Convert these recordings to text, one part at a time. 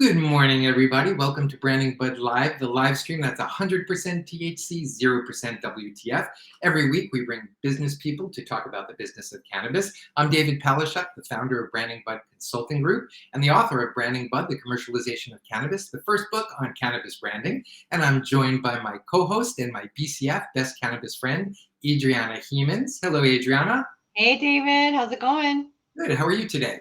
Good morning, everybody. Welcome to Branding Bud Live, the live stream that's 100% THC, 0% WTF. Every week, we bring business people to talk about the business of cannabis. I'm David Paleschuck, the founder of Branding Bud Consulting Group and the author of Branding Bud, the Commercialization of Cannabis, the first book on cannabis branding. And I'm joined by my co-host and my BCF, best cannabis friend, Adriana Hemans. Hello, Adriana. Hey, David. How's it going? Good. How are you today?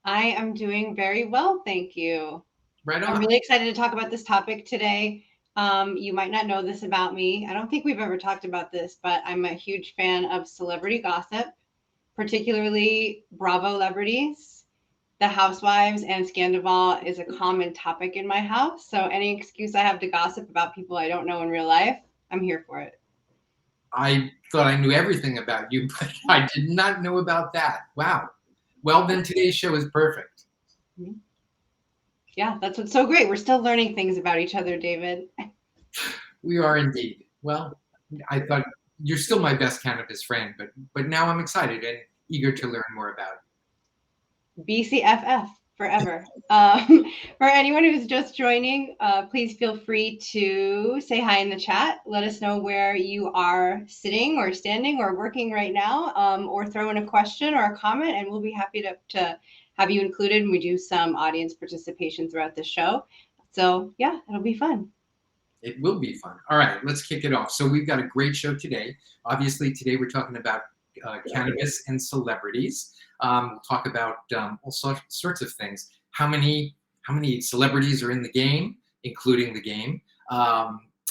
I am doing very well, thank you. Right on. I'm really excited to talk about this topic today. You might not know this about me. I don't think we've ever talked about this, but I'm a huge fan of celebrity gossip, particularly Bravo celebrities. The Housewives and Scandival is a common topic in my house. So any excuse I have to gossip about people I don't know in real life, I'm here for it. I thought I knew everything about you, but I did not know about that. Wow. Well, then today's show is perfect. Mm-hmm. Yeah, that's what's so great. We're still learning things about each other, David. We are indeed. Well, I thought you're still my best cannabis friend, but now I'm excited and eager to learn more about it. BCFF forever. For anyone who's just joining, please feel free to say hi in the chat. Let us know where you are sitting or standing or working right now, or throw in a question or a comment, and we'll be happy to have you included when we do some audience participation throughout the show. So yeah, it'll be fun. It will be fun. All right, let's kick it off. So we've got a great show today. Obviously, today we're talking about cannabis and celebrities. We'll talk about all sorts of things. How many celebrities are in the game, including the game,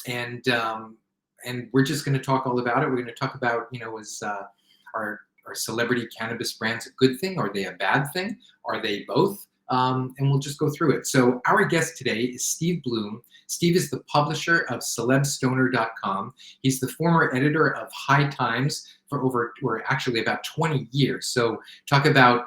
and we're just going to talk all about it. We're going to talk about, is our celebrity cannabis brands a good thing? Are they a bad thing? Are they both? And we'll just go through it. So our guest today is Steve Bloom. Steve is the publisher of celebstoner.com. He's the former editor of High Times for actually about 20 years. So talk about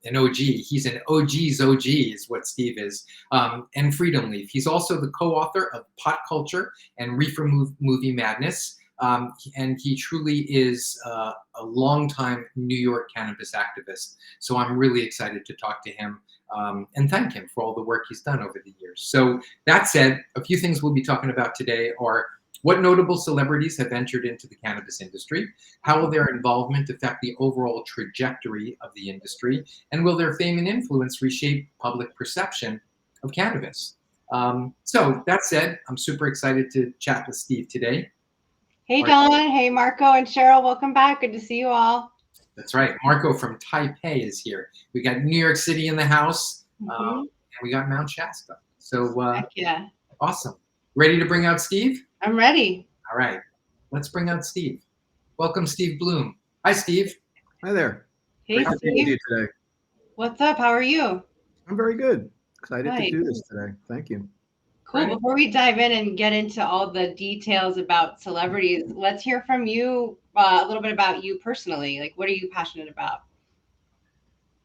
an OG. He's an OG's OG is what Steve is. And Freedom Leaf. He's also the co-author of Pot Culture and Reefer Movie Madness. And he truly is a longtime New York cannabis activist. So I'm really excited to talk to him and thank him for all the work he's done over the years. So that said, a few things we'll be talking about today are what notable celebrities have entered into the cannabis industry, how will their involvement affect the overall trajectory of the industry, and will their fame and influence reshape public perception of cannabis? So that said, I'm super excited to chat with Steve today. Hey, Don. Hey, Marco and Cheryl. Welcome back. Good to see you all. That's right. Marco from Taipei is here. We got New York City in the house, and we got Mount Shasta. So Heck yeah. Awesome. Ready to bring out Steve? I'm ready. All right. Let's bring out Steve. Welcome, Steve Bloom. Hi, Steve. Hi there. Hey, Great to be with you today. What's up? How are you? I'm very good. Excited to do this today. Thank you. Cool. Right. Before we dive in and get into all the details about celebrities, let's hear from you a little bit about you personally. Like, what are you passionate about?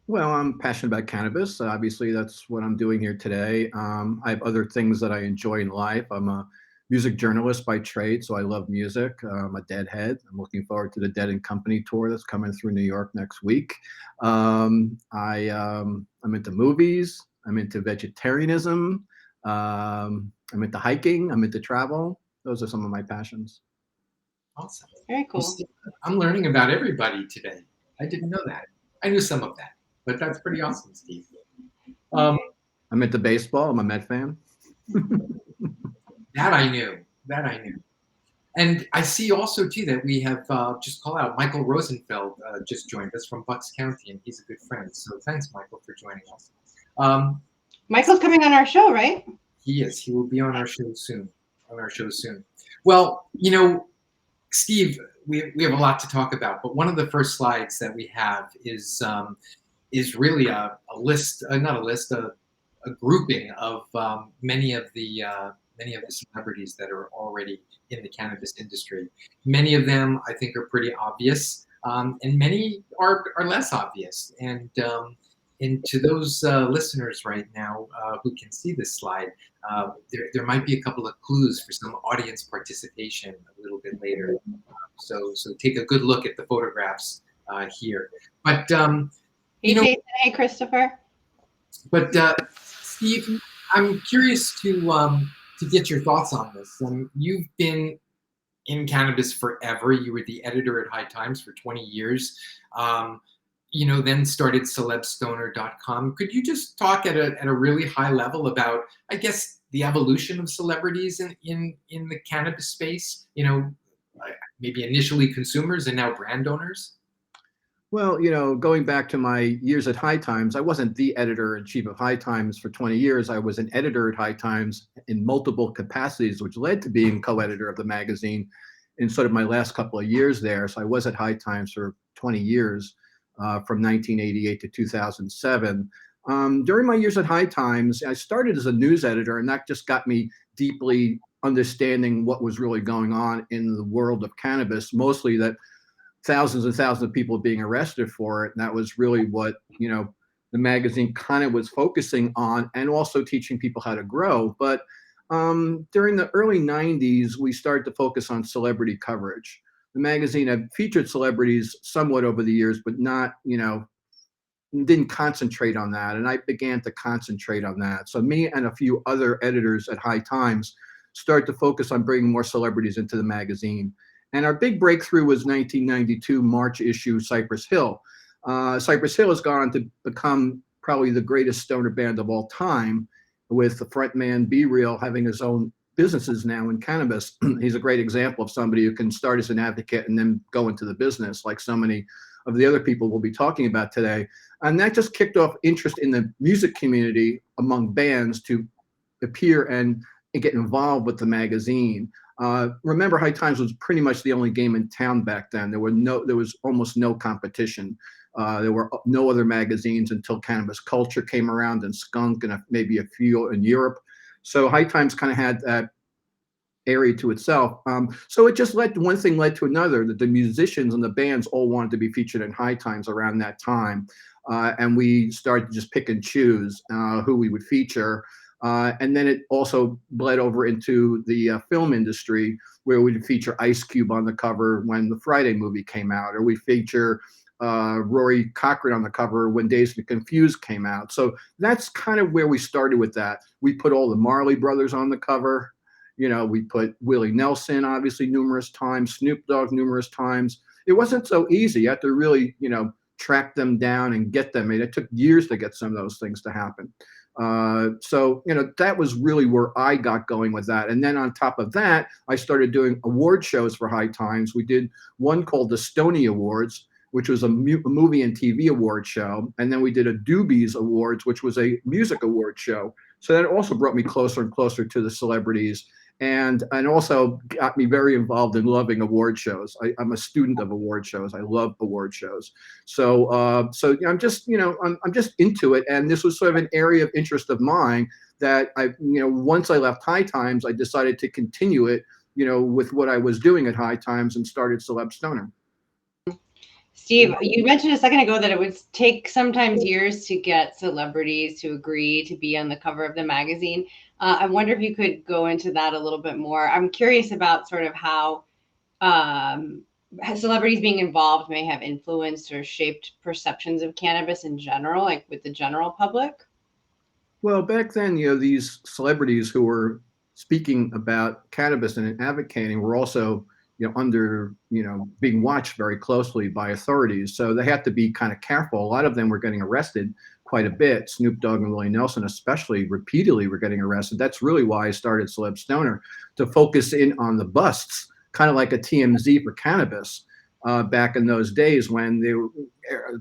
Well, I'm passionate about cannabis. Obviously, that's what I'm doing here today. I have other things that I enjoy in life. I'm a music journalist by trade, so I love music. I'm a Deadhead. I'm looking forward to the Dead and Company tour that's coming through New York next week. I'm into movies. I'm into vegetarianism. I'm into hiking. I'm into travel. Those are some of my passions. Awesome. Very cool. I'm learning about everybody today. I didn't know that. I knew some of that, but that's pretty awesome, Steve. I'm into baseball. I'm a Met fan. That I knew. And I see also, too, that we have, just call out, Michael Rosenfeld just joined us from Bucks County, and he's a good friend. So thanks, Michael, for joining us. Michael's coming on our show, right? He is. He will be on our show soon. Well, Steve, we have a lot to talk about, but one of the first slides that we have is really a list, a grouping of many of the celebrities that are already in the cannabis industry. Many of them, I think, are pretty obvious, and many are less obvious. And to those listeners right now who can see this slide, there might be a couple of clues for some audience participation a little bit later. So take a good look at the photographs here. But hey, Jason, hey, Christopher. But Steve, I'm curious to get your thoughts on this. You've been in cannabis forever. You were the editor at High Times for 20 years. Um, then started celebstoner.com. Could you just talk at a really high level about, I guess, the evolution of celebrities in the cannabis space? Maybe initially consumers and now brand owners? Well, going back to my years at High Times, I wasn't the editor-in-chief of High Times for 20 years. I was an editor at High Times in multiple capacities, which led to being co-editor of the magazine in sort of my last couple of years there. So I was at High Times for 20 years, from 1988 to 2007. During my years at High Times, I started as a news editor, and that just got me deeply understanding what was really going on in the world of cannabis, mostly that thousands and thousands of people being arrested for it. And that was really what, the magazine kind of was focusing on, and also teaching people how to grow. But during the early 90s, we started to focus on celebrity coverage. The magazine had featured celebrities somewhat over the years, but not, didn't concentrate on that. And I began to concentrate on that. So me and a few other editors at High Times started to focus on bringing more celebrities into the magazine. And our big breakthrough was 1992 March issue, Cypress Hill. Cypress Hill has gone on to become probably the greatest stoner band of all time, with the frontman B Real having his own businesses now in cannabis. He's a great example of somebody who can start as an advocate and then go into the business, like so many of the other people we'll be talking about today. And that just kicked off interest in the music community among bands to appear and get involved with the magazine. Remember, High Times was pretty much the only game in town back then. There was almost no competition. There were no other magazines until Cannabis Culture came around, and Skunk, and maybe a few in Europe. So High Times kind of had that area to itself. So it just one thing led to another, that the musicians and the bands all wanted to be featured in High Times around that time. And we started to just pick and choose who we would feature. And then it also bled over into the film industry, where we'd feature Ice Cube on the cover when the Friday movie came out, or we feature Rory Cochrane on the cover when Dazed and Confused came out. So that's kind of where we started with that. We put all the Marley Brothers on the cover. We put Willie Nelson, obviously, numerous times, Snoop Dogg numerous times. It wasn't so easy. You had to really, track them down and get them. And it took years to get some of those things to happen. So that was really where I got going with that. And then on top of that, I started doing award shows for High Times. We did one called the Stony Awards, which was a movie and TV award show. And then we did a Doobies Awards, which was a music award show. So that also brought me closer and closer to the celebrities, and also got me very involved in loving award shows. I'm a student of award shows. I love award shows. So I'm just into it. And this was sort of an area of interest of mine that once I left High Times, I decided to continue it, with what I was doing at High Times, and started Celeb Stoner. Steve, you mentioned a second ago that it would take sometimes years to get celebrities to agree to be on the cover of the magazine. I wonder if you could go into that a little bit more. I'm curious about sort of how celebrities being involved may have influenced or shaped perceptions of cannabis in general, like with the general public. Well, back then, these celebrities who were speaking about cannabis and advocating were also under, being watched very closely by authorities. So they had to be kind of careful. A lot of them were getting arrested quite a bit. Snoop Dogg and Willie Nelson, especially, repeatedly were getting arrested. That's really why I started Celeb Stoner, to focus in on the busts, kind of like a TMZ for cannabis. Back in those days, when they were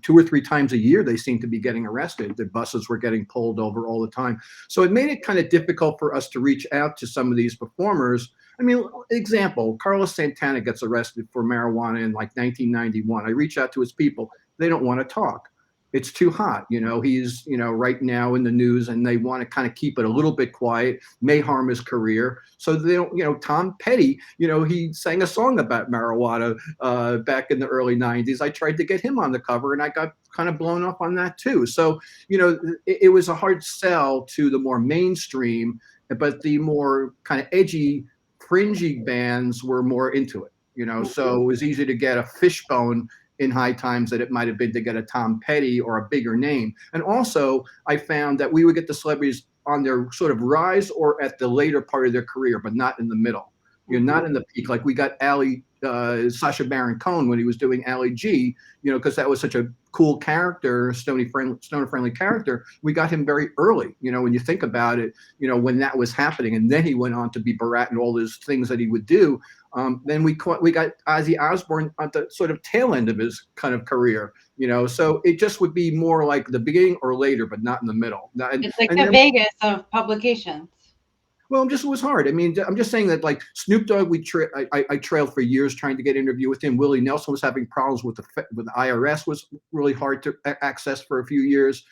2 or 3 times a year, they seemed to be getting arrested. Their buses were getting pulled over all the time. So it made it kind of difficult for us to reach out to some of these performers. I mean, example, Carlos Santana gets arrested for marijuana in like 1991. I reach out to his people. They don't want to talk. It's too hot. He's, right now in the news, and they want to kind of keep it a little bit quiet, may harm his career. So they don't, Tom Petty, he sang a song about marijuana back in the early 90s. I tried to get him on the cover, and I got kind of blown up on that too. So, it was a hard sell to the more mainstream, but the more kind of edgy, fringy bands were more into it, so it was easy to get a Fishbone in High Times that it might have been to get a Tom Petty or a bigger name. And also, I found that we would get the celebrities on their sort of rise or at the later part of their career, but not in the middle. You're not in the peak. Like we got Sacha Baron Cohen when he was doing Ali G, because that was such a cool character, stoner friendly character. We got him very early, when you think about it, when that was happening. And then he went on to be Barat and all those things that he would do. Then we got Ozzy Osbourne at the sort of tail end of his kind of career, so it just would be more like the beginning or later, but not in the middle. It's like the Vegas of publications. Well, it was hard. I mean, I'm just saying that like Snoop Dogg, I trailed for years trying to get an interview with him. Willie Nelson was having problems with the IRS, was really hard to access for a few years.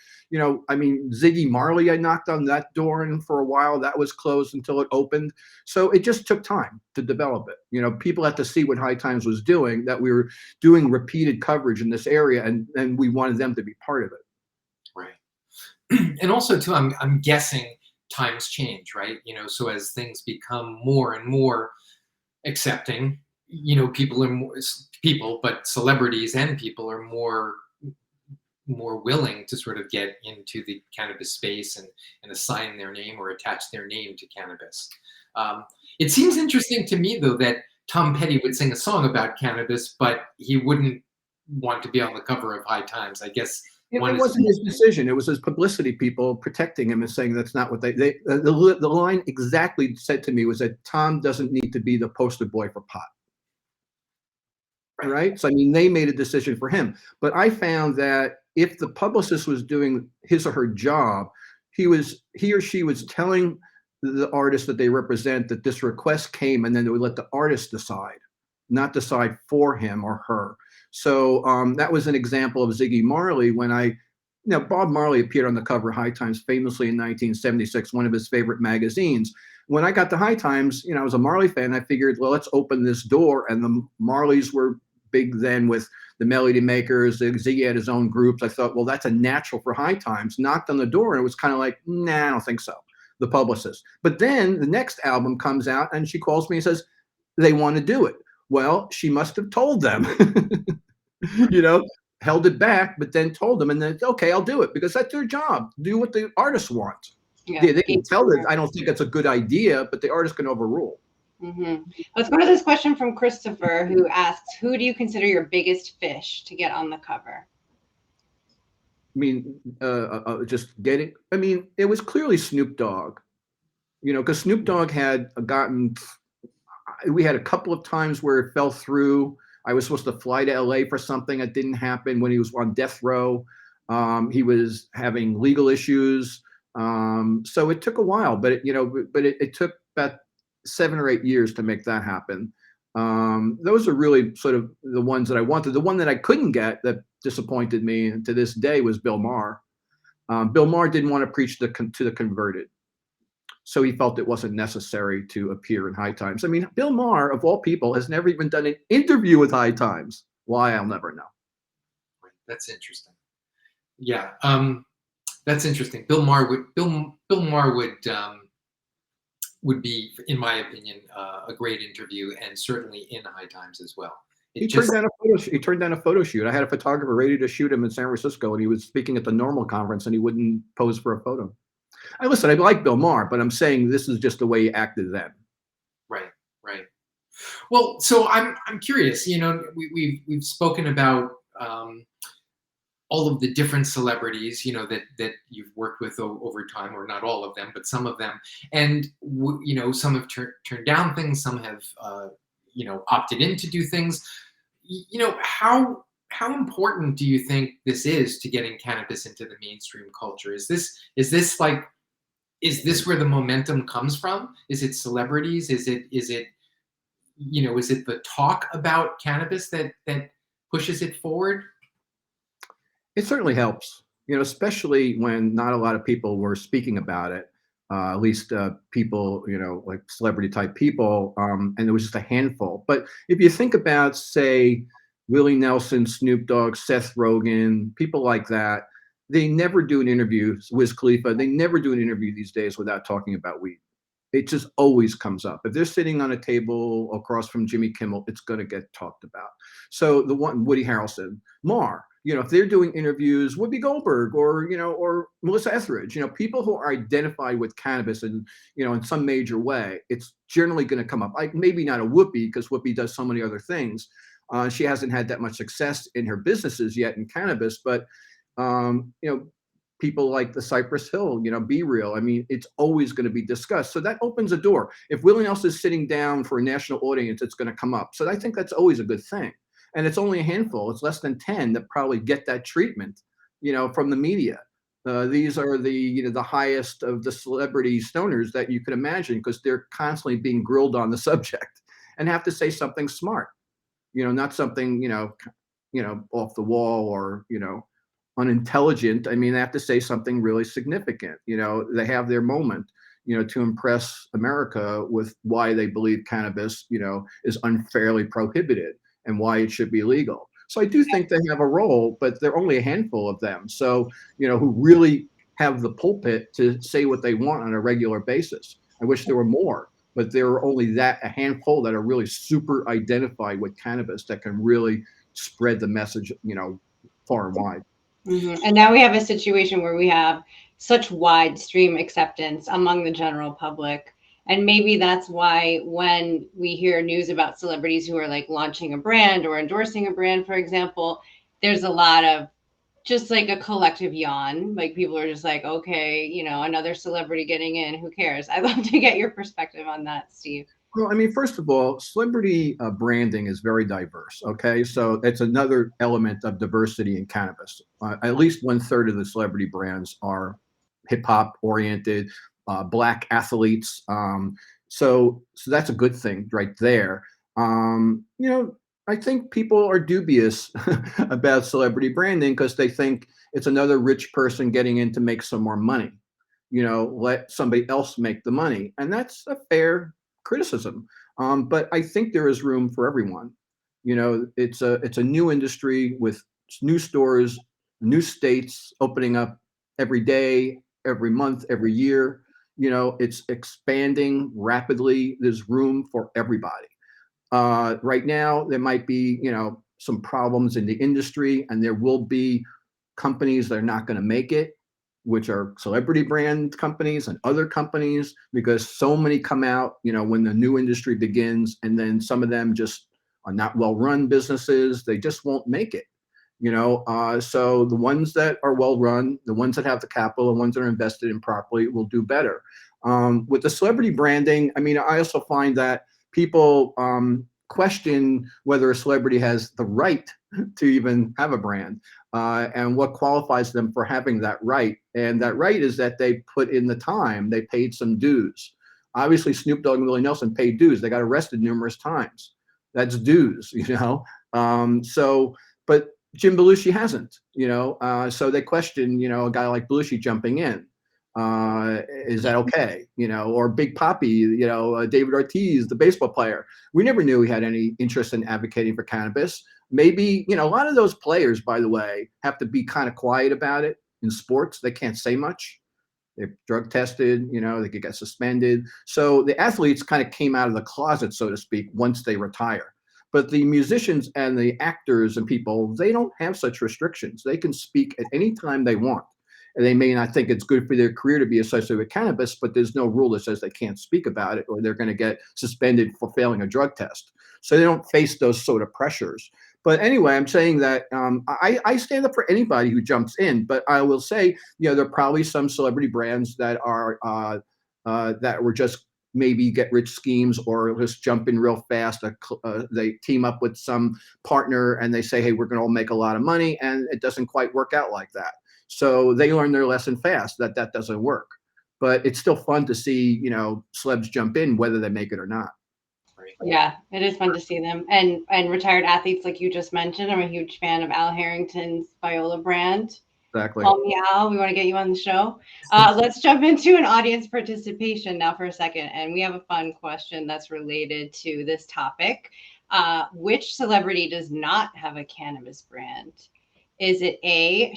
I mean, Ziggy Marley, I knocked on that door and for a while that was closed until it opened. So it just took time to develop it. People had to see what High Times was doing, that we were doing repeated coverage in this area, and we wanted them to be part of it. Right. And also too, I'm guessing times change, right? So as things become more and more accepting, but celebrities and people are more willing to sort of get into the cannabis space and assign their name or attach their name to cannabis. It seems interesting to me, though, that Tom Petty would sing a song about cannabis, but he wouldn't want to be on the cover of High Times. I guess it wasn't his decision. It was his publicity people protecting him and saying that's not what the line exactly said to me was that Tom doesn't need to be the poster boy for pot. Right? So, I mean, they made a decision for him. But I found that if the publicist was doing his or her job, he or she was telling the artist that they represent that this request came, and then they would let the artist decide, not decide for him or her. So that was an example of Ziggy Marley when Bob Marley appeared on the cover of High Times famously in 1976, one of his favorite magazines. When I got to High Times, I was a Marley fan. I figured, well, let's open this door. And the Marleys were big then with the Melody Makers. Ziggy had his own groups. I thought, well, that's a natural for High Times. Knocked on the door, and it was kind of like, nah, I don't think so. The publicist. But then the next album comes out, and she calls me and says, they want to do it. Well, she must have told them. Held it back, but then told them, and then, okay, I'll do it, because that's their job. Do what the artists want. Yeah, they can tell that I don't think that's a good idea, but the artist can overrule. Mm-hmm. Let's go to this question from Christopher, who asks, who do you consider your biggest fish to get on the cover? I mean, just getting, I mean, it was clearly Snoop Dogg, because Snoop Dogg had we had a couple of times where it fell through. I was supposed to fly to LA for something that didn't happen when he was on death row. He was having legal issues. So it took a while, but it took about 7 or 8 years to make that happen. Those are really sort of the ones that I wanted. The one that I couldn't get that disappointed me to this day was Bill Maher. Bill Maher didn't want to preach to the converted. So he felt it wasn't necessary to appear in High Times. I mean, Bill Maher, of all people, has never even done an interview with High Times. Why, I'll never know. That's interesting. Yeah, that's interesting. Bill Maher would be, in my opinion, a great interview, and certainly in High Times as well. He turned down a photo shoot. I had a photographer ready to shoot him in San Francisco, and he was speaking at the Normal conference, and he wouldn't pose for a photo. I like Bill Maher, but I'm saying this is just the way he acted then. Right. Well, so I'm curious. We've spoken about all of the different celebrities, that you've worked with over time, or not all of them, but some of them, and some have turned down things, some have opted in to do things. How important do you think this is to getting cannabis into the mainstream culture? Is this where the momentum comes from? Is it celebrities? Is it the talk about cannabis that pushes it forward? It certainly helps, especially when not a lot of people were speaking about it, at least people, like celebrity type people, and there was just a handful. But if you think about, say, Willie Nelson, Snoop Dogg, Seth Rogen, people like that, they never do an interview. Wiz Khalifa, they never do an interview these days without talking about weed. It just always comes up. If they're sitting on a table across from Jimmy Kimmel, it's going to get talked about. So the one, Woody Harrelson, Maher, if they're doing interviews, Whoopi Goldberg or, or Melissa Etheridge, people who are identified with cannabis in some major way, it's generally going to come up. Like maybe not a Whoopi, because Whoopi does so many other things. She hasn't had that much success in her businesses yet in cannabis, but, people like the Cypress Hill, Be Real. I mean, it's always going to be discussed. So that opens a door. If Willie Nelson is sitting down for a national audience, it's going to come up. So I think that's always a good thing. And it's only a handful. It's less than 10 that probably get that treatment, from the media. These are the highest of the celebrity stoners that you could imagine, because they're constantly being grilled on the subject and have to say something smart, not something, off the wall or, unintelligent. I mean, they have to say something really significant. They have their moment, to impress America with why they believe cannabis, is unfairly prohibited and why it should be legal. So I do think they have a role, but they're only a handful of them. So, who really have the pulpit to say what they want on a regular basis. I wish there were more, but there are only a handful that are really super identified with cannabis that can really spread the message, far and wide. And now we have a situation where we have such wide stream acceptance among the general public. And maybe that's why when we hear news about celebrities who are like launching a brand or endorsing a brand, for example, there's a lot of just like a collective yawn. Like people are just like, okay, another celebrity getting in, who cares? I'd love to get your perspective on that, Steve. Well, I mean, first of all, celebrity branding is very diverse. Okay, so it's another element of diversity in cannabis. At least 1/3 of the celebrity brands are hip hop oriented, black athletes. So that's a good thing right there. I think people are dubious about celebrity branding because they think it's another rich person getting in to make some more money. Let somebody else make the money, and that's a fair criticism. But I think there is room for everyone. It's a new industry with new stores, new states opening up every day, every month, every year. It's expanding rapidly. There's room for everybody. Right now, there might be some problems in the industry, and there will be companies that are not going to make it, which are celebrity brand companies and other companies, because so many come out, when the new industry begins, and then some of them just are not well-run businesses. They just won't make it, so the ones that are well-run, the ones that have the capital, the ones that are invested in properly will do better. With the celebrity branding, I mean, I also find that people question whether a celebrity has the right to even have a brand. And what qualifies them for having that right. And that right is that they put in the time, they paid some dues. Obviously, Snoop Dogg and Willie Nelson paid dues. They got arrested numerous times. That's dues, but Jim Belushi hasn't, so they question, a guy like Belushi jumping in. Is that okay? Or Big Papi, David Ortiz, the baseball player. We never knew he had any interest in advocating for cannabis. Maybe, a lot of those players, by the way, have to be kind of quiet about it in sports. They can't say much. They're drug tested, they could get suspended. So the athletes kind of came out of the closet, so to speak, once they retire. But the musicians and the actors and people, they don't have such restrictions. They can speak at any time they want. And they may not think it's good for their career to be associated with cannabis, but there's no rule that says they can't speak about it or they're going to get suspended for failing a drug test. So they don't face those sort of pressures. But anyway, I'm saying that I stand up for anybody who jumps in. But I will say, there are probably some celebrity brands that are that were just maybe get rich schemes or just jump in real fast. They team up with some partner and they say, hey, we're going to all make a lot of money. And it doesn't quite work out like that. So they learn their lesson fast that doesn't work. But it's still fun to see, celebs jump in, whether they make it or not. Yeah, it is fun to see them. And retired athletes like you just mentioned. I'm a huge fan of Al Harrington's Viola brand. Exactly. Call me Al. We want to get you on the show. Let's jump into an audience participation now for a second. And we have a fun question that's related to this topic. Which celebrity does not have a cannabis brand? Is it A?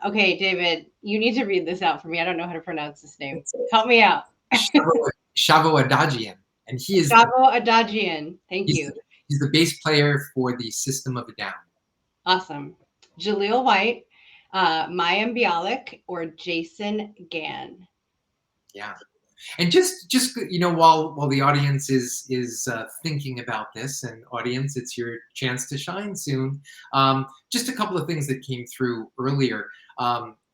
Okay, David, you need to read this out for me. I don't know how to pronounce this name. Help me out. Shavo Adagian. And he is Shavo Adagian. Thank you. He's the bass player for the System of a Down. Awesome. Jaleel White, Mayim Bialik, or Jason Gann. Yeah. And just while the audience is thinking about this, and audience, it's your chance to shine soon. Just a couple of things that came through earlier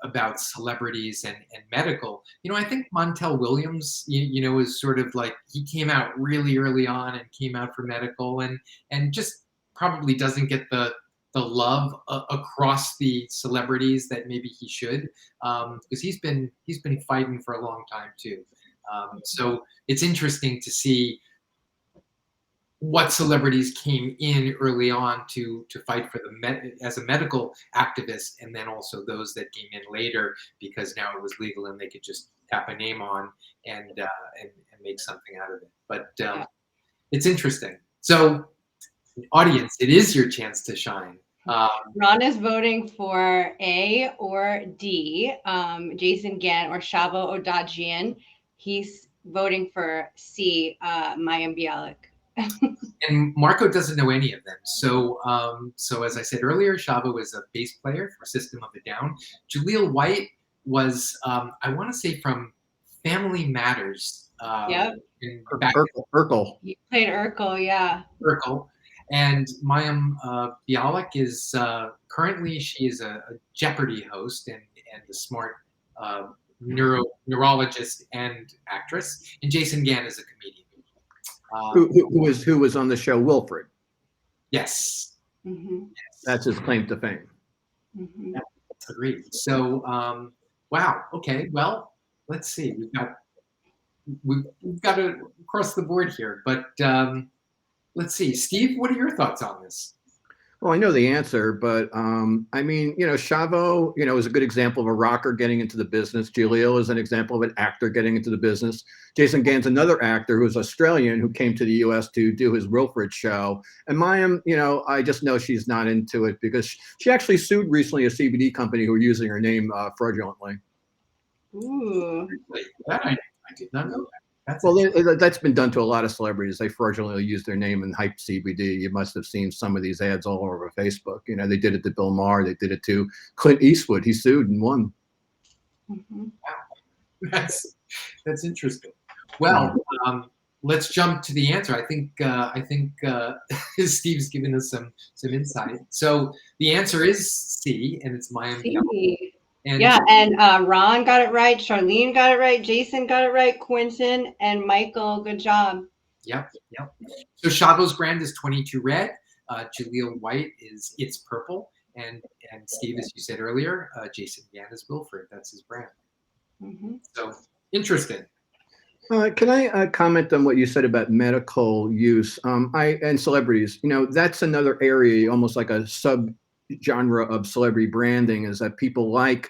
about celebrities and medical. I think Montel Williams, is sort of like, he came out really early on and came out for medical, and just probably doesn't get the love across the celebrities that maybe he should, because he's been fighting for a long time too. So it's interesting to see what celebrities came in early on to fight for as a medical activist, and then also those that came in later because now it was legal and they could just tap a name on and make something out of it. But it's interesting. So, audience, it is your chance to shine. Ron is voting for A or D, Jason Gann or Shavo Odagian. He's voting for C, Mayim Bialik. And Marco doesn't know any of them. So as I said earlier, Shavo is a bass player for System of a Down. Jaleel White was, I want to say, from Family Matters. Yep. Urkel. He played Urkel, yeah. Urkel. And Mayim Bialik is currently, she is a Jeopardy host and a smart neurologist and actress. And Jason Gann is a comedian. Who was on the show Wilfred. Yes. Mm-hmm. That's his claim to fame. Mm-hmm. Yeah, agreed. So, wow. Okay. Well, let's see. We've got it across the board here, but let's see. Steve, what are your thoughts on this? Well, I know the answer, but I mean, Shavo, is a good example of a rocker getting into the business. Jaleel is an example of an actor getting into the business. Jason Gann's another actor who's Australian who came to the U.S. to do his Wilfred show. And Mayim, I just know she's not into it because she actually sued recently a CBD company who were using her name fraudulently. Ooh. I did not know that. That's been done to a lot of celebrities. They fraudulently use their name and hype CBD. You must have seen some of these ads all over Facebook. They did it to Bill Maher. They did it to Clint Eastwood. He sued and won. Mm-hmm. Wow. That's interesting. Well, let's jump to the answer. I think Steve's given us some insight. So the answer is C, and it's Mayim. And Ron got it right. Charlene got it right. Jason got it right. Quentin and Michael, good job. Yep. So Shavo's brand is 22 Red. Jaleel White is It's Purple. And Steve, as you said earlier, Jason Gann is Wilfred. That's his brand. Mm-hmm. So interesting. Can I comment on what you said about medical use and celebrities? That's another area, almost like a sub-genre of celebrity branding, is that people like,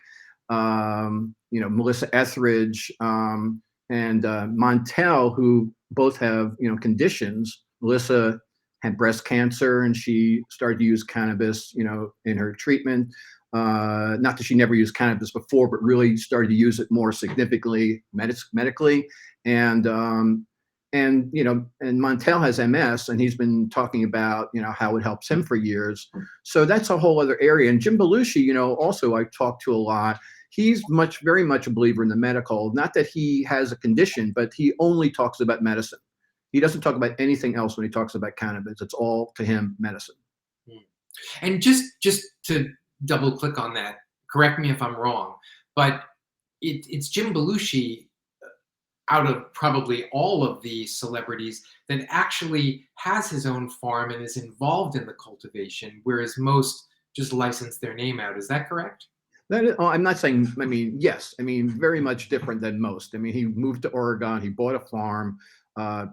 Melissa Etheridge and Montel, who both have, conditions. Melissa had breast cancer and she started to use cannabis, in her treatment. Not that she never used cannabis before, but really started to use it more significantly medically. And Montel has MS, and he's been talking about, how it helps him for years. So that's a whole other area. And Jim Belushi, also I talked to a lot. He's very much a believer in the medical. Not that he has a condition, but he only talks about medicine. He doesn't talk about anything else when he talks about cannabis. It's all, to him, medicine. And just to double click on that, correct me if I'm wrong, but it's Jim Belushi, out of probably all of the celebrities, that actually has his own farm and is involved in the cultivation, whereas most just license their name out. Is that correct? I'm not saying, yes. Very much different than most. He moved to Oregon. He bought a farm.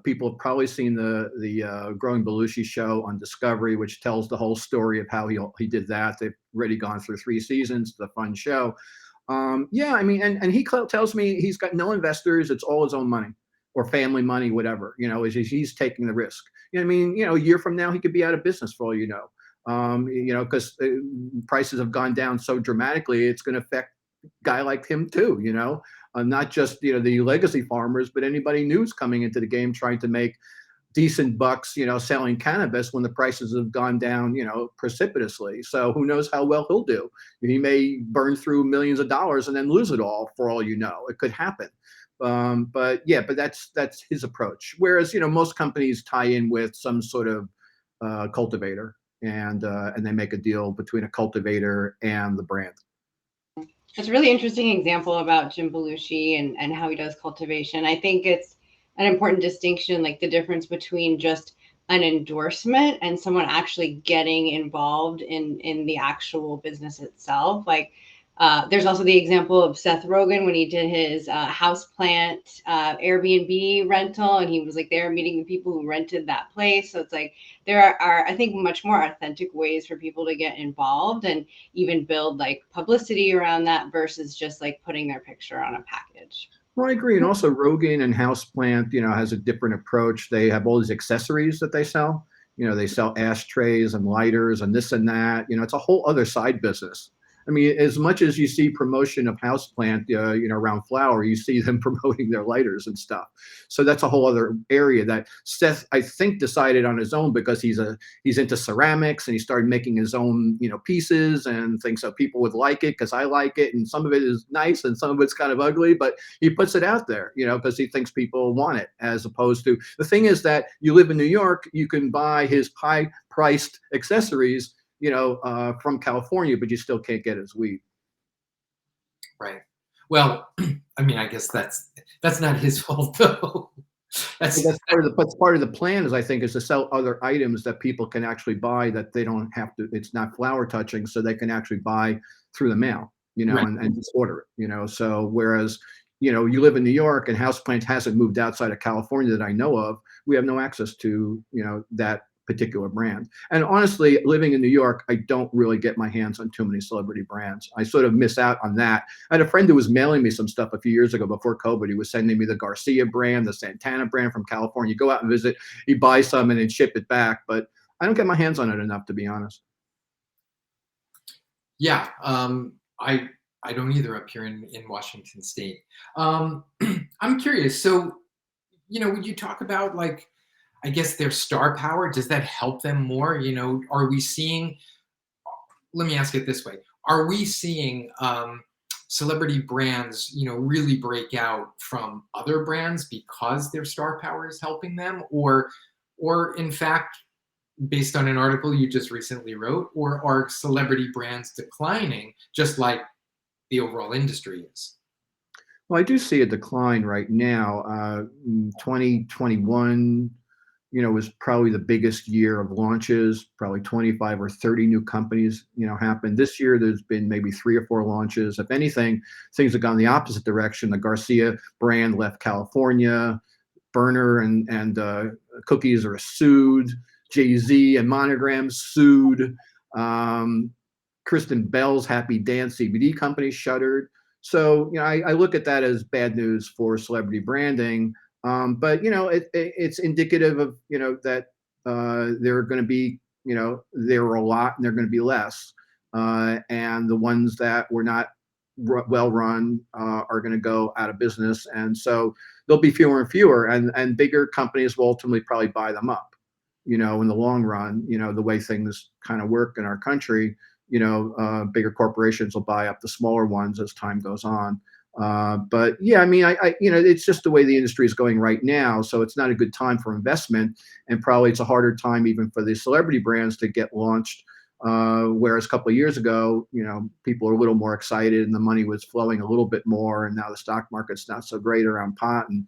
People have probably seen the Growing Belushi show on Discovery, which tells the whole story of how he did that. They've already gone through 3 seasons. It's a fun show. And he tells me he's got no investors. It's all his own money or family money, whatever. He's taking the risk. A year from now, he could be out of business for all you know. Because prices have gone down so dramatically, it's going to affect a guy like him too. Not just the legacy farmers, but anybody new's coming into the game trying to make decent bucks, selling cannabis when the prices have gone down, precipitously. So who knows how well he'll do? He may burn through millions of dollars and then lose it all, for all you know. It could happen. But that's his approach. Whereas, most companies tie in with some sort of cultivator, and they make a deal between a cultivator and the brand. It's a really interesting example about Jim Belushi and how he does cultivation. I think it's an important distinction, like the difference between just an endorsement and someone actually getting involved in the actual business itself. Like there's also the example of Seth Rogen when he did his houseplant Airbnb rental, and he was like there meeting the people who rented that place. So it's like there are I think much more authentic ways for people to get involved and even build like publicity around that versus just like putting their picture on a package. Well, I agree. And also Rogan and Houseplant, has a different approach. They have all these accessories that they sell. They sell ashtrays and lighters and this and that. It's a whole other side business. I mean, as much as you see promotion of Houseplant, around flower, you see them promoting their lighters and stuff. So that's a whole other area that Seth, I think, decided on his own because he's into ceramics and he started making his own, pieces and things. So people would like it because I like it, and some of it is nice and some of it's kind of ugly, but he puts it out there, because he thinks people want it. As opposed to, the thing is that you live in New York, you can buy his high-priced accessories from California, but you still can't get his weed. Right. Well, I mean, I guess that's not his fault though. That's part of the plan, is I think, is to sell other items that people can actually buy, that they don't have to, it's not flower touching, so they can actually buy through the mail, Right. and just order it, so whereas, you live in New York and Houseplant hasn't moved outside of California that I know of, we have no access to, that particular brand. And honestly, living in New York, I don't really get my hands on too many celebrity brands. I sort of miss out on that. I had a friend who was mailing me some stuff a few years ago before COVID. He was sending me the Garcia brand, the Santana brand from California. You go out and visit, you buy some and then ship it back. But I don't get my hands on it enough, to be honest. Yeah. I don't either up here in Washington State. I'm curious. So, would you talk about, like, I guess, their star power? Does that help them more? Are we seeing, let me ask it this way. Are we seeing celebrity brands, really break out from other brands because their star power is helping them? Or in fact, based on an article you just recently wrote, or are celebrity brands declining just like the overall industry is? Well, I do see a decline right now. 2021, was probably the biggest year of launches. Probably 25 or 30 new companies, happened. This year, there's been maybe 3 or 4 launches. If anything, things have gone the opposite direction. The Garcia brand left California. Burner and Cookies are sued. Jay-Z and Monogram sued. Kristen Bell's Happy Dance CBD company shuttered. So, I look at that as bad news for celebrity branding. But it's indicative of that there are going to be there are a lot and they're going to be less, and the ones that were not well run are going to go out of business, and so there'll be fewer and fewer, and bigger companies will ultimately probably buy them up. In the long run, the way things kind of work in our country, bigger corporations will buy up the smaller ones as time goes on. But yeah, I mean, it's just the way the industry is going right now. So it's not a good time for investment, and probably it's a harder time even for the celebrity brands to get launched. Whereas a couple of years ago, people are a little more excited and the money was flowing a little bit more. And now the stock market's not so great around pot, and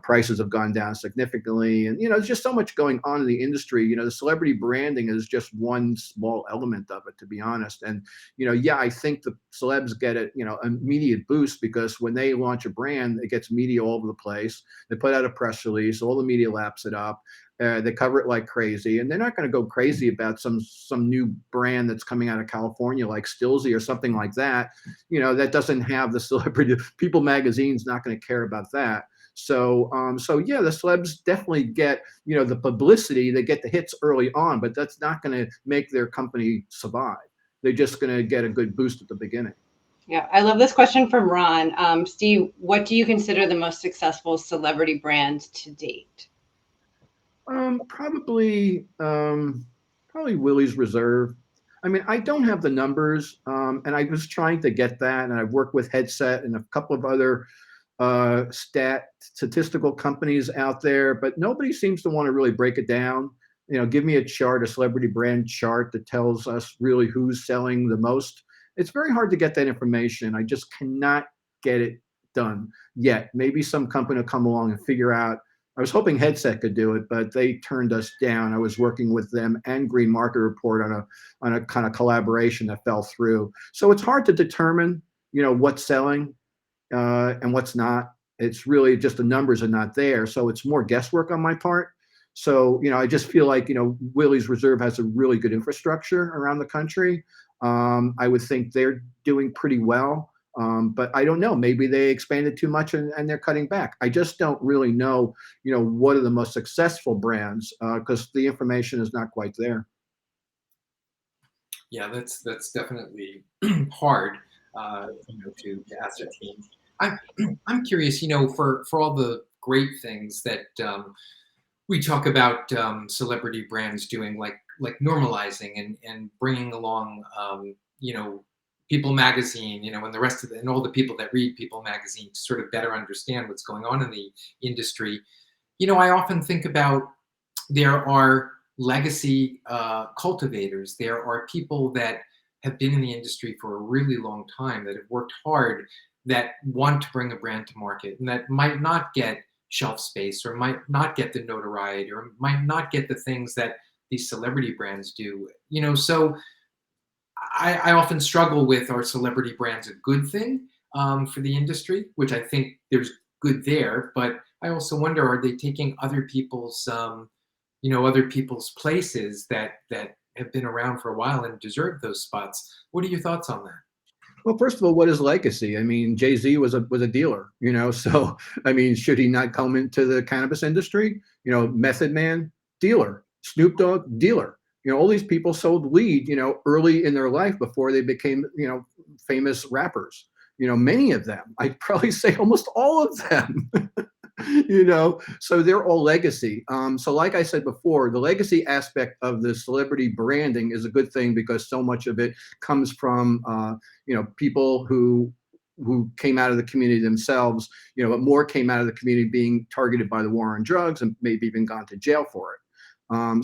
prices have gone down significantly. And there's just so much going on in the industry. The celebrity branding is just one small element of it, to be honest. And yeah, I think the celebs get it, immediate boost, because when they launch a brand, it gets media all over the place. They put out a press release, all the media laps it up. They cover it like crazy, and they're not going to go crazy about some new brand that's coming out of California like Stilsy or something like that. That doesn't have the celebrity. People magazine's not going to care about that. So yeah, the celebs definitely get the publicity. They get the hits early on, but that's not going to make their company survive. They're just going to get a good boost at the beginning. Yeah, I love this question from Ron. Steve, what do you consider the most successful celebrity brand to date? Probably, probably Willie's Reserve. I mean, I don't have the numbers, and I was trying to get that, and I've worked with Headset and a couple of other statistical companies out there, but nobody seems to want to really break it down. You know, give me a chart, a celebrity brand chart that tells us really who's selling the most. It's very hard to get that information. I just cannot get it done yet. Maybe some company will come along and figure out. I was hoping Headset could do it, but they turned us down. I was working with them and Green Market Report on a kind of collaboration that fell through. So it's hard to determine, what's selling and what's not. It's really just the numbers are not there. So it's more guesswork on my part. So, I just feel like, Willie's Reserve has a really good infrastructure around the country. I would think they're doing pretty well. But I don't know. Maybe they expanded too much and they're cutting back. I just don't really know, what are the most successful brands because the information is not quite there. Yeah, that's definitely hard, to ascertain. I'm I'm curious, for all the great things that we talk about celebrity brands doing, like normalizing and bringing along, People Magazine, and the rest of and all the people that read People Magazine to sort of better understand what's going on in the industry. I often think about there are legacy cultivators. There are people that have been in the industry for a really long time that have worked hard that want to bring a brand to market and that might not get shelf space or might not get the notoriety or might not get the things that these celebrity brands do. So I often struggle with, are celebrity brands a good thing for the industry, which I think there's good there, but I also wonder, are they taking other people's places that have been around for a while and deserve those spots? What are your thoughts on that? Well, first of all, what is legacy? I mean, Jay-Z was a dealer, so I mean, should he not come into the cannabis industry? Method Man, dealer, Snoop Dogg, dealer. All these people sold weed, early in their life before they became, famous rappers. Many of them, I'd probably say almost all of them. So they're all legacy. So like I said before, the legacy aspect of the celebrity branding is a good thing because so much of it comes from people who came out of the community themselves, but more came out of the community being targeted by the war on drugs and maybe even gone to jail for it.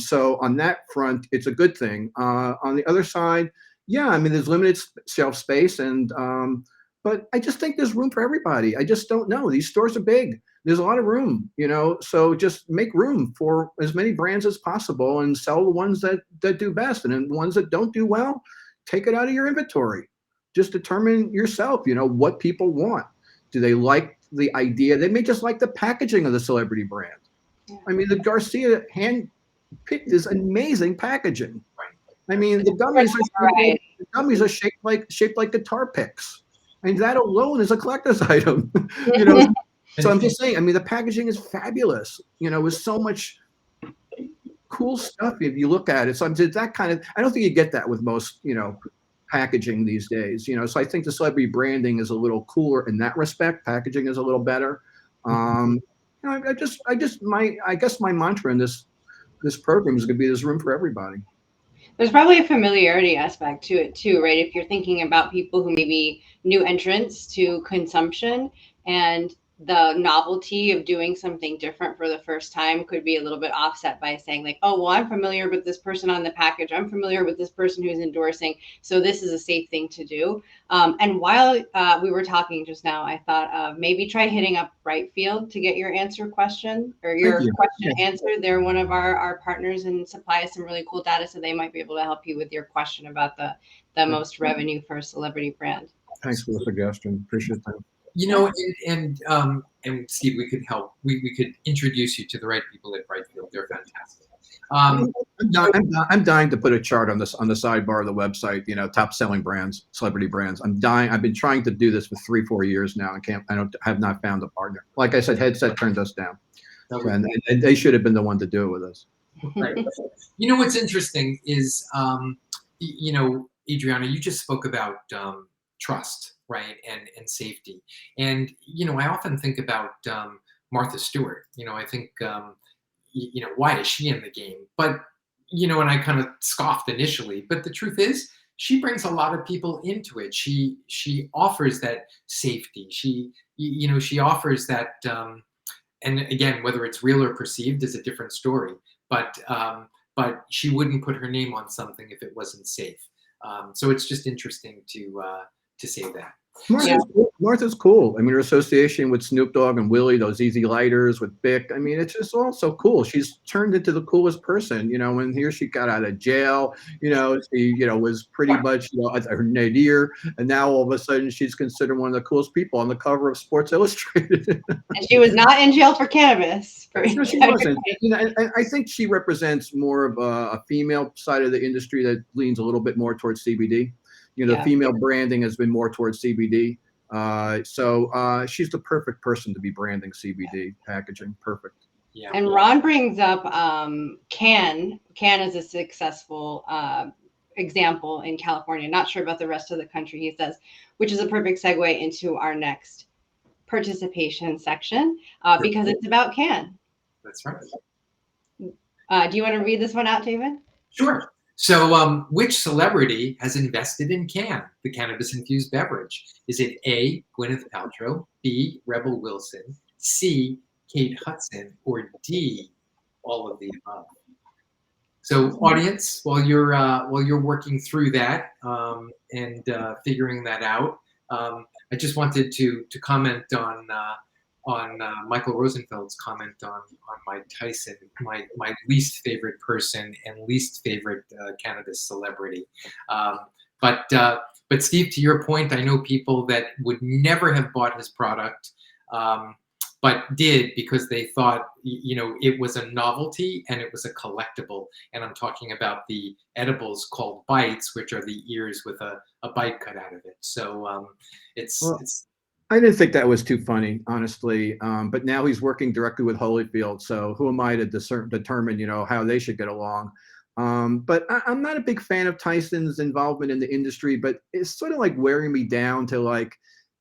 So on that front, it's a good thing. On the other side, yeah, I mean, there's limited shelf space, but I just think there's room for everybody. I just don't know. These stores are big. There's a lot of room, so just make room for as many brands as possible and sell the ones that do best. And then the ones that don't do well, take it out of your inventory. Just determine yourself, what people want. Do they like the idea? They may just like the packaging of the celebrity brand. Yeah. I mean, the Garcia hand picked this amazing packaging. I mean, the Right. gummies are shaped like guitar picks. I mean, that alone is a collector's item. So I'm just saying, I mean, the packaging is fabulous, with so much cool stuff if you look at it. So I'm just that kind of, I don't think you get that with most, packaging these days, so I think the celebrity branding is a little cooler in that respect. Packaging is a little better. I guess my mantra in this program is going to be there's room for everybody. There's probably a familiarity aspect to it too, right? If you're thinking about people who may be new entrants to consumption and the novelty of doing something different for the first time could be a little bit offset by saying like, oh, well, I'm familiar with this person on the package. I'm familiar with this person who's endorsing. So this is a safe thing to do. And while we were talking just now, I thought maybe try hitting up Brightfield to get your answer question or your question answered. They're one of our partners and supply us some really cool data. So they might be able to help you with your question about the most revenue for a celebrity brand. Thanks for the suggestion. Appreciate that. And Steve, we could help. We could introduce you to the right people at Brightfield. They're fantastic. I'm dying to put a chart on the sidebar of the website. Top selling brands, celebrity brands. I'm dying. I've been trying to do this for 3-4 years now. I have not found a partner. Like I said, Headset turned us down, and they should have been the one to do it with us. Right. What's interesting is, Adriana, you just spoke about trust, right, and safety, and I often think about Martha Stewart. I think why is she in the game? But, and I kind of scoffed initially. But the truth is, she brings a lot of people into it. She offers that safety. She offers that, and again, whether it's real or perceived is a different story. But she wouldn't put her name on something if it wasn't safe. So it's just interesting to say that. Martha's cool. I mean, her association with Snoop Dogg and Willie, those easy lighters with Bic. I mean, it's just all so cool. She's turned into the coolest person, when here she got out of jail, she, was pretty much, her nadir. And now all of a sudden she's considered one of the coolest people on the cover of Sports Illustrated. And she was not in jail for cannabis. No, she wasn't. And I think she represents more of a female side of the industry that leans a little bit more towards CBD. The female branding has been more towards CBD. So she's the perfect person to be branding CBD packaging. Perfect. Yeah. And Ron brings up Can. Can is a successful example in California. Not sure about the rest of the country, he says, which is a perfect segue into our next participation section because it's about Can. That's right. Do you want to read this one out, David? Sure. So, which celebrity has invested in Can, the cannabis-infused beverage? Is it A, Gwyneth Paltrow, B, Rebel Wilson, C, Kate Hudson, or D, all of the above? So, audience, while you're working through that and figuring that out, I just wanted to comment on Michael Rosenfeld's comment on Mike Tyson, my least favorite person and least favorite cannabis celebrity. But Steve, to your point, I know people that would never have bought his product, but did because they thought it was a novelty and it was a collectible. And I'm talking about the edibles called bites, which are the ears with a bite cut out of it. So it's. I didn't think that was too funny, honestly. But now he's working directly with Holyfield, so who am I to determine, how they should get along? But I'm not a big fan of Tyson's involvement in the industry. But it's sort of like wearing me down to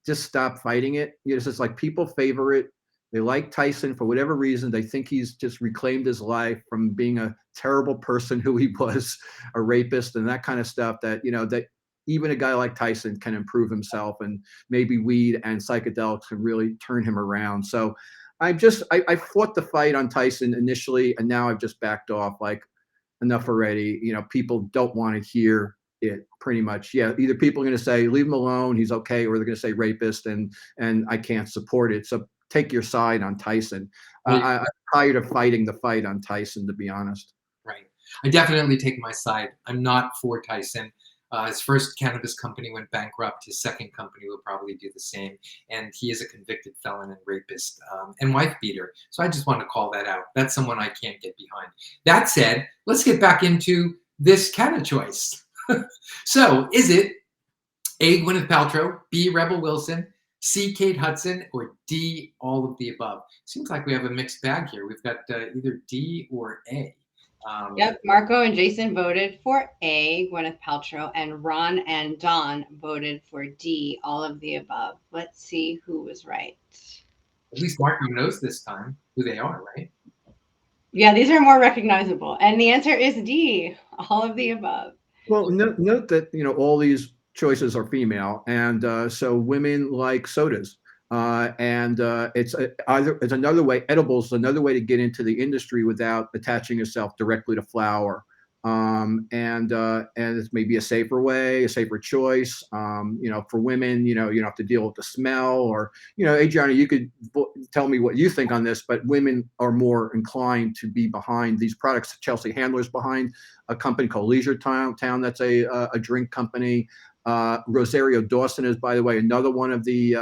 just stop fighting it. It's just like people favor it. They like Tyson for whatever reason. They think he's just reclaimed his life from being a terrible person who he was, a rapist and that kind of stuff. That that. Even a guy like Tyson can improve himself, and maybe weed and psychedelics can really turn him around. So I fought the fight on Tyson initially, and now I've just backed off. Enough already. People don't want to hear it pretty much. Yeah, either people are going to say, leave him alone, he's okay, or they're going to say rapist, and I can't support it. So take your side on Tyson. I'm tired of fighting the fight on Tyson, to be honest. Right. I definitely take my side. I'm not for Tyson. His first cannabis company went bankrupt. His second company will probably do the same. And he is a convicted felon and rapist and wife beater. So I just want to call that out. That's someone I can't get behind. That said, let's get back into this canna choice. So is it A, Gwyneth Paltrow, B, Rebel Wilson, C, Kate Hudson, or D, all of the above? Seems like we have a mixed bag here. We've got either D or A. Yep, Marco and Jason voted for A, Gwyneth Paltrow, and Ron and Don voted for D, all of the above. Let's see who was right. At least Marco knows this time who they are, right? Yeah, these are more recognizable. And the answer is D, all of the above. Well, note that, all these choices are female, and so women like sodas. It's another way. Edibles is another way to get into the industry without attaching yourself directly to flower, and it's maybe a safer way, a safer choice. For women, you don't have to deal with the smell, or Adriana, you could tell me what you think on this. But women are more inclined to be behind these products. Chelsea Handler's behind a company called Leisure Town. That's a drink company. Rosario Dawson is, by the way, another one of the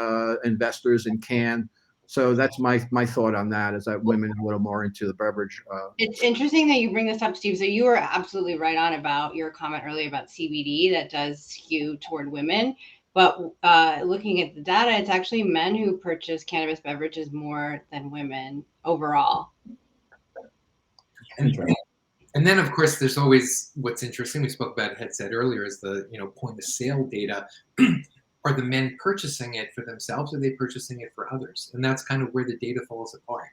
investors in Can. So that's my thought on that, is that women are a little more into the beverage. It's interesting that you bring this up, Steve. So you were absolutely right on about your comment earlier about CBD that does skew toward women. But looking at the data, it's actually men who purchase cannabis beverages more than women overall. And then, of course, there's always what's interesting. We spoke about headset earlier, is the point of sale data. Are the men purchasing it for themselves, or are they purchasing it for others? And that's kind of where the data falls apart.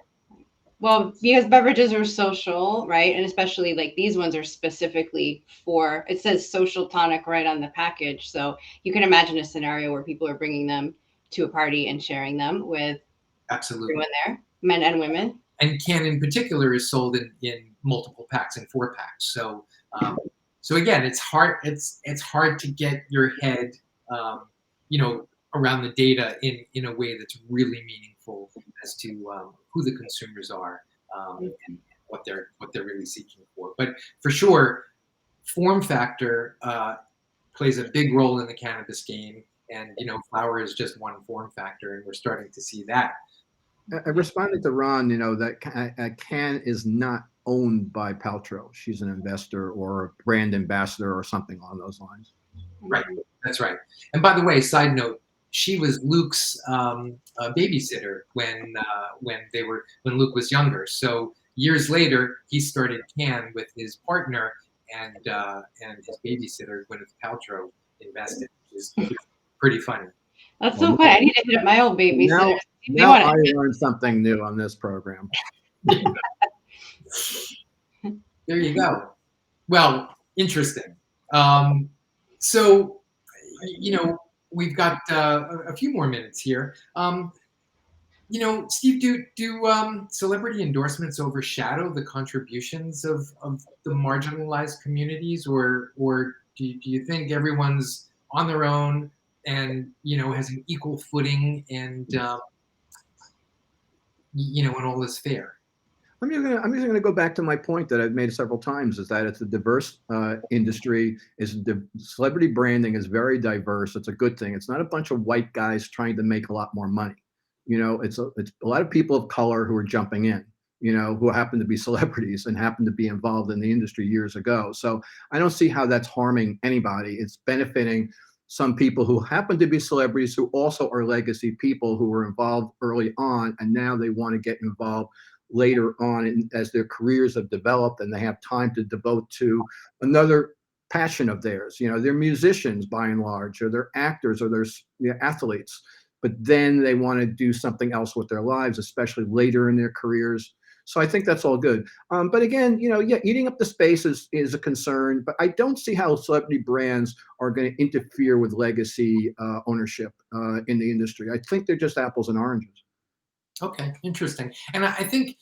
Well, because beverages are social, right? And especially like these ones are specifically for, it says social tonic right on the package. So you can imagine a scenario where people are bringing them to a party and sharing them with Absolutely. everyone there, men and women. And can in particular is sold in multiple packs and 4-packs. So so again, it's hard. It's hard to get your head, you know, around the data in a way that's really meaningful as to who the consumers are, and what they're really seeking for. But for sure, form factor plays a big role in the cannabis game. And flower is just one form factor, and we're starting to see that. I responded to Ron, that Can is not owned by Paltrow. She's an investor or a brand ambassador or something along those lines. Right, that's right. And by the way, side note, she was Luke's babysitter when Luke was younger. So years later, he started Can with his partner, and his babysitter Gwyneth Paltrow invested, which is pretty funny. That's so funny. I need to hit up my old babysitter. Now I learned something new on this program. There you go. Well, interesting. So, we've got a few more minutes here. Steve, do celebrity endorsements overshadow the contributions of the marginalized communities, or do you think everyone's on their own and has an equal footing, and and all is fair? I'm just gonna go back to my point that I've made several times, is that it's a diverse industry. Celebrity branding is very diverse. It's a good thing. It's not a bunch of white guys trying to make a lot more money. It's a lot of people of color who are jumping in, who happen to be celebrities and happen to be involved in the industry years ago. So I don't see how that's harming anybody. It's benefiting some people who happen to be celebrities who also are legacy people who were involved early on, and now they want to get involved later on as their careers have developed and they have time to devote to another passion of theirs. They're musicians by and large, or they're actors, or they're athletes, but then they want to do something else with their lives, especially later in their careers. So I think that's all good. But again, eating up the space is a concern, but I don't see how celebrity brands are going to interfere with legacy ownership in the industry. I think they're just apples and oranges. Okay, interesting. And I think,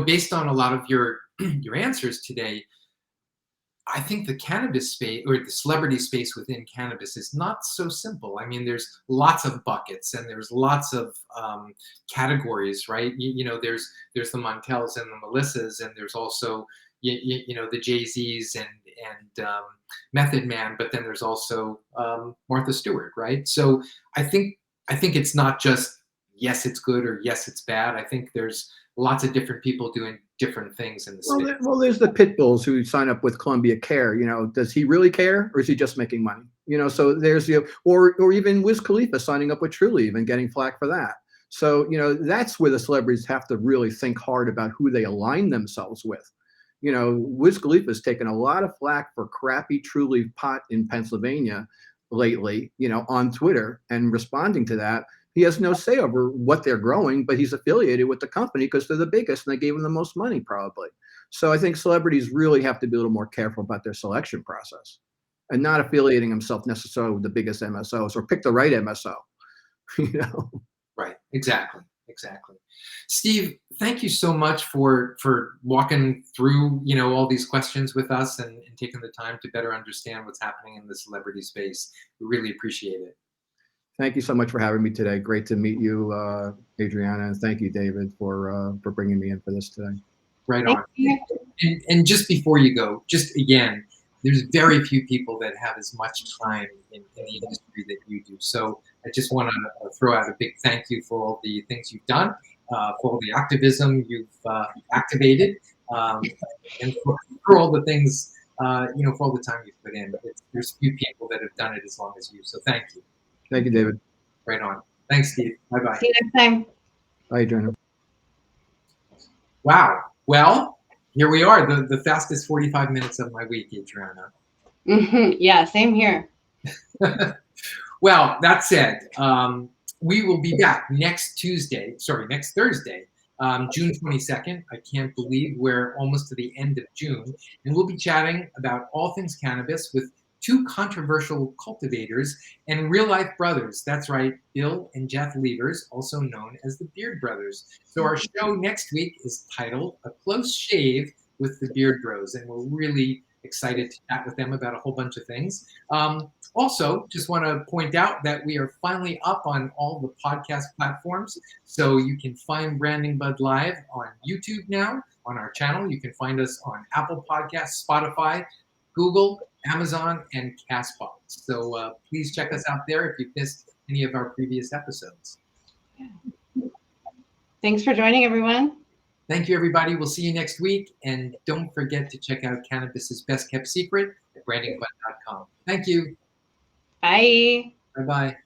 based on a lot of your your answers today, I think the cannabis space, or the celebrity space within cannabis, is not so simple. I mean, there's lots of buckets and there's lots of categories, right? There's the Montels and the Melissas, and there's also the Jay-Z's and Method Man, but then there's also Martha Stewart, right? So I think it's not just yes, it's good, or yes, it's bad. I think there's lots of different people doing different things in the space. Well, there's the pit bulls who sign up with Columbia Care. Does he really care, or is he just making money? So there's or even Wiz Khalifa signing up with Trulieve and getting flack for that. So that's where the celebrities have to really think hard about who they align themselves with. Wiz Khalifa's taken a lot of flack for crappy Trulieve pot in Pennsylvania lately, on Twitter, and responding to that. He has no say over what they're growing, but he's affiliated with the company because they're the biggest and they gave him the most money, probably. So I think celebrities really have to be a little more careful about their selection process and not affiliating himself necessarily with the biggest MSOs, or pick the right MSO. Right. Exactly. Steve, thank you so much for walking through all these questions with us, and taking the time to better understand what's happening in the celebrity space. We really appreciate it. Thank you so much for having me today. Great to meet you, Adriana, and thank you, David, for bringing me in for this today. Right on. And just before you go, just again, there's very few people that have as much time in the industry that you do. So I just want to throw out a big thank you for all the things you've done, for all the activism you've activated, and for all the things, for all the time you've put in. There's few people that have done it as long as you. So thank you. Thank you, David. Right on. Thanks, Steve. Bye-bye. See you next time. Bye, Adriana. Wow. Well, here we are, the fastest 45 minutes of my week, Adriana. Yeah, same here. Well, that said, we will be back next Thursday June 22nd. I can't believe we're almost to the end of June. And we'll be chatting about all things cannabis with two controversial cultivators and real-life brothers. That's right, Bill and Jeff Levers, also known as the Beard Brothers. So our show next week is titled A Close Shave with the Beard Bros, and we're really excited to chat with them about a whole bunch of things. Also, just want to point out that we are finally up on all the podcast platforms. So you can find Branding Bud Live on YouTube now on our channel. You can find us on Apple Podcasts, Spotify, Google, Amazon, and Castbox. So please check us out there if you've missed any of our previous episodes. Thanks for joining, everyone. Thank you, everybody. We'll see you next week. And don't forget to check out Cannabis's best kept secret at brandingbud.com. Thank you. Bye. Bye-bye.